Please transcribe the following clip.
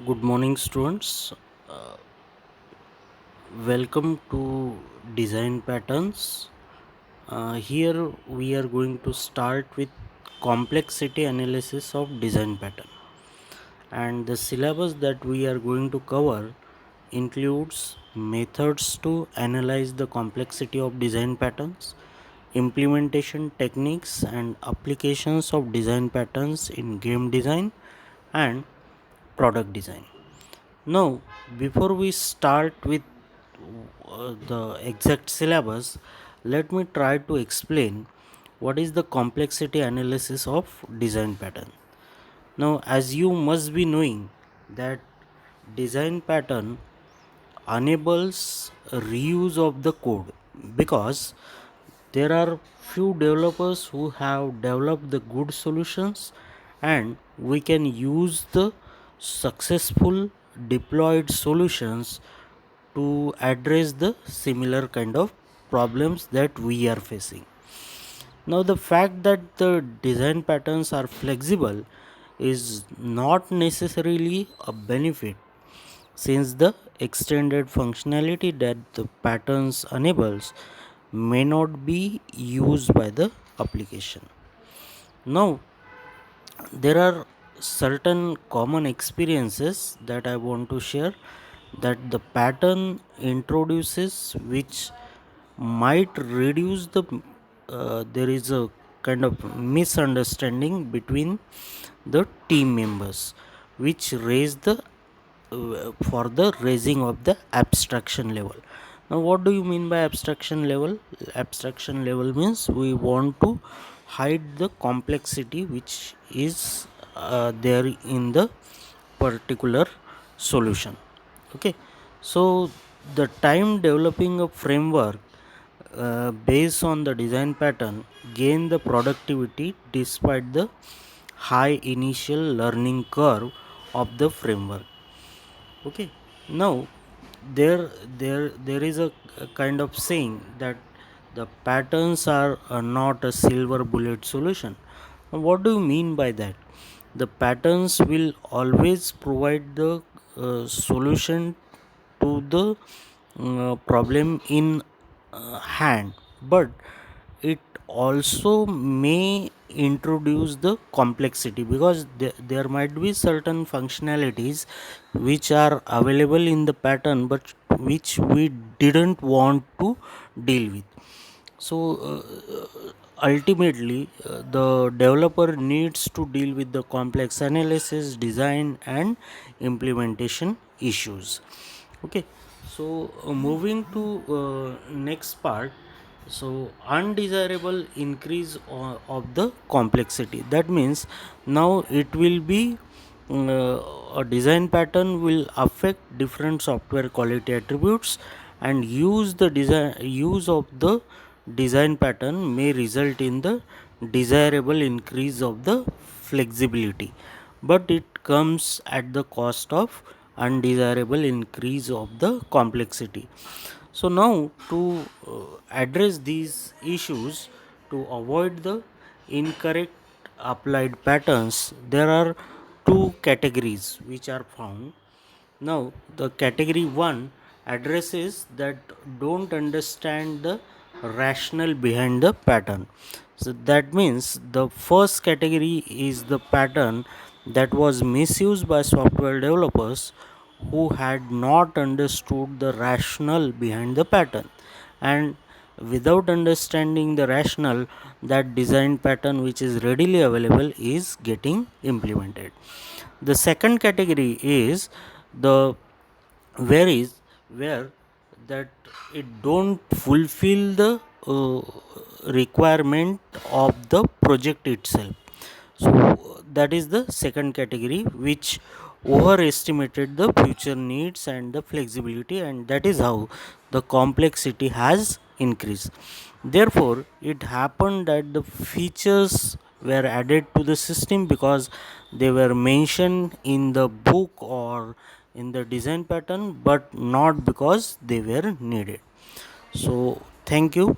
Good morning, students. Uh, Welcome to Design Patterns. Here we are going to start with complexity analysis of design pattern, and the syllabus that we are going to cover includes methods to analyze the complexity of design patterns, implementation techniques and applications of design patterns in game design and product design. Now, before we start with the exact syllabus, let me try to explain what is the complexity analysis of design pattern. Now, as you must be knowing that design pattern enables reuse of the code, because there are few developers who have developed the good solutions, and we can use the successful deployed solutions to address the similar kind of problems that we are facing. Now, the fact that the design patterns are flexible is not necessarily a benefit, since the extended functionality that the patterns enables may not be used by the application. Now, there are certain common experiences that I want to share that the pattern introduces, which might reduce there is a kind of misunderstanding between the team members, which raise the for the raising of the abstraction level. Now, what do you mean by abstraction level? Abstraction level means we want to hide the complexity which is there in the particular solution. Okay, so the time developing a framework based on the design pattern gain the productivity despite the high initial learning curve of the framework. Okay, now there is a kind of saying that the patterns are not a silver bullet solution. Now, what do you mean by that? The patterns will always provide the solution to the problem in hand, but it also may introduce the complexity, because there might be certain functionalities which are available in the pattern but which we didn't want to deal with. So ultimately the developer needs to deal with the complex analysis, design and implementation issues. Okay, so moving to next part. So undesirable increase of the complexity, that means now it will be a design pattern will affect different software quality attributes, and use of the design pattern may result in the desirable increase of the flexibility, but it comes at the cost of undesirable increase of the complexity. So now to address these issues, to avoid the incorrect applied patterns, there are two categories which are found. Now, the category 1 addresses that don't understand the rationale behind the pattern. So, that means the first category is the pattern that was misused by software developers who had not understood the rationale behind the pattern, and without understanding the rationale, that design pattern which is readily available is getting implemented. The second category is the where is where that it don't fulfill the requirement of the project itself. So that is the second category which overestimated the future needs and the flexibility, and that is how the complexity has increased. Therefore, it happened that the features were added to the system because they were mentioned in the book or in the design pattern, but not because they were needed. So thank you.